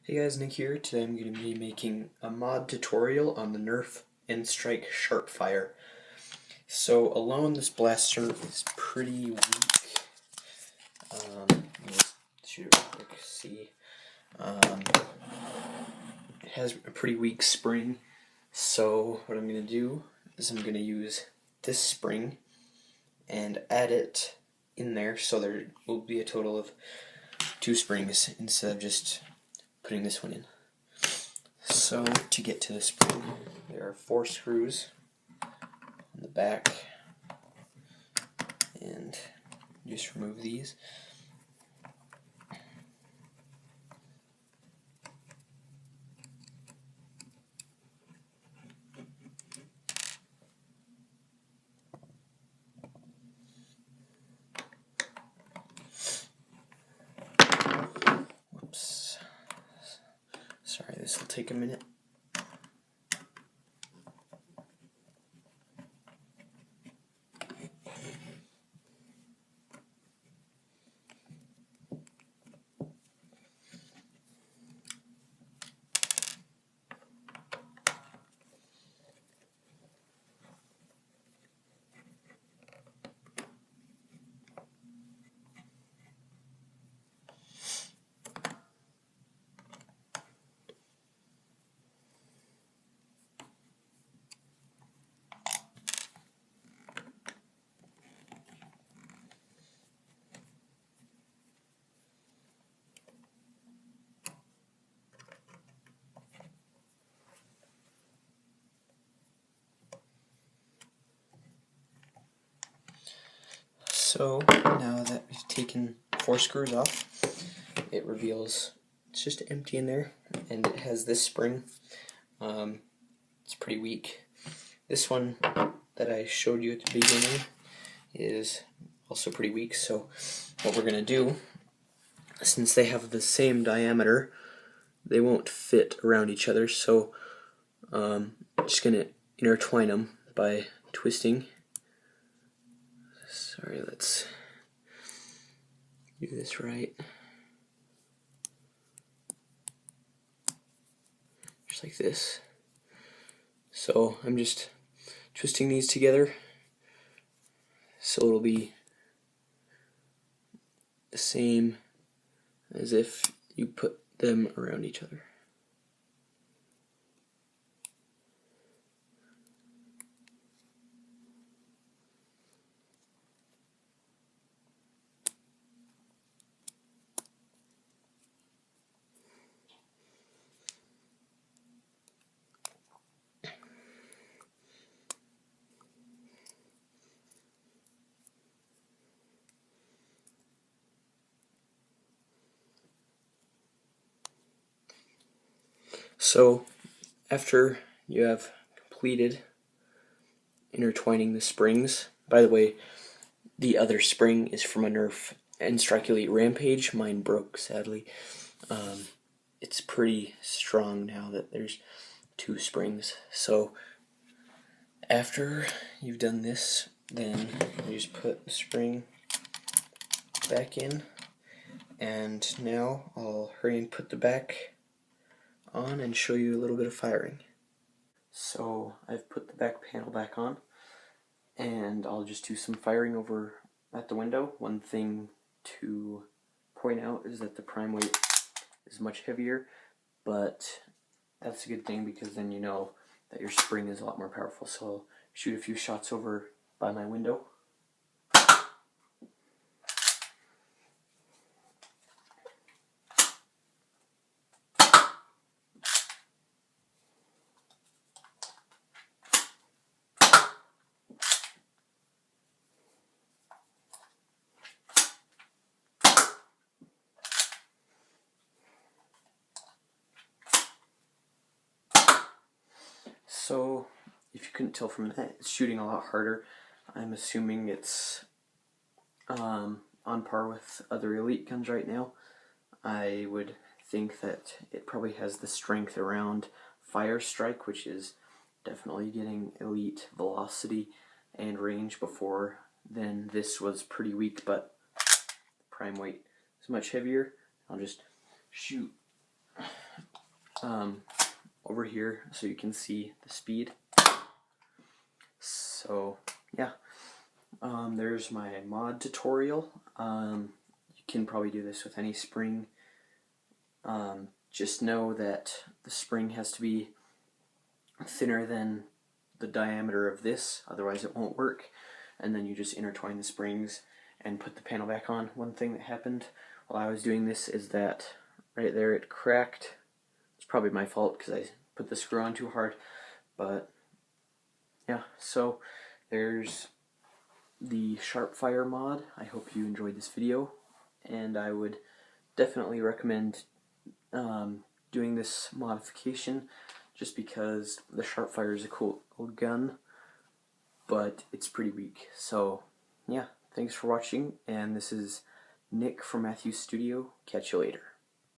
Hey guys, Nick here. Today I'm going to be making a mod tutorial on the NERF and Strike Sharpfire. So alone this blaster is pretty weak. Let's shoot it real quick, see. It has a pretty weak spring, so what I'm going to do is I'm going to use this spring and add it in there, so there will be a total of 2 springs instead of just putting this one in. So to get to the spring, there are 4 screws on the back, and just remove these. Whoops. Sorry, this will take a minute. So now that we've taken 4 screws off, it reveals it's just empty in there, and it has this spring. It's pretty weak. This one that I showed you at the beginning is also pretty weak, so what we're going to do, since they have the same diameter, they won't fit around each other, so I'm just going to intertwine them by twisting. Sorry, let's do this right. Just like this. So I'm just twisting these together so it'll be the same as if you put them around each other. So after you have completed intertwining the springs, by the way, the other spring is from a NERF and Strike Elite Rampage. Mine broke, sadly. It's pretty strong now that there's 2 springs. So after you've done this, then you just put the spring back in, and now I'll hurry and put the back on and show you a little bit of firing. So I've put the back panel back on, and I'll just do some firing over at the window. One thing to point out is that the prime weight is much heavier, but that's a good thing because then you know that your spring is a lot more powerful. So I'll shoot a few shots over by my window. So, if you couldn't tell from that, it's shooting a lot harder. I'm assuming it's on par with other Elite guns right now. I would think that it probably has the strength around Fire Strike, which is definitely getting Elite velocity and range. Before then this was pretty weak, but prime weight is much heavier. I'll just shoot over here so you can see the speed. So yeah, there's my mod tutorial. You can probably do this with any spring. Just know that the spring has to be thinner than the diameter of this, otherwise it won't work. And then you just intertwine the springs and put the panel back on. One thing that happened while I was doing this is that right there it cracked. It's probably my fault because I put the screw on too hard, but yeah, so there's the Sharpfire mod. I hope you enjoyed this video, and I would definitely recommend doing this modification just because the Sharpfire is a cool gun, but it's pretty weak. So yeah, thanks for watching, and this is Nick from Matthew's Studio. Catch you later.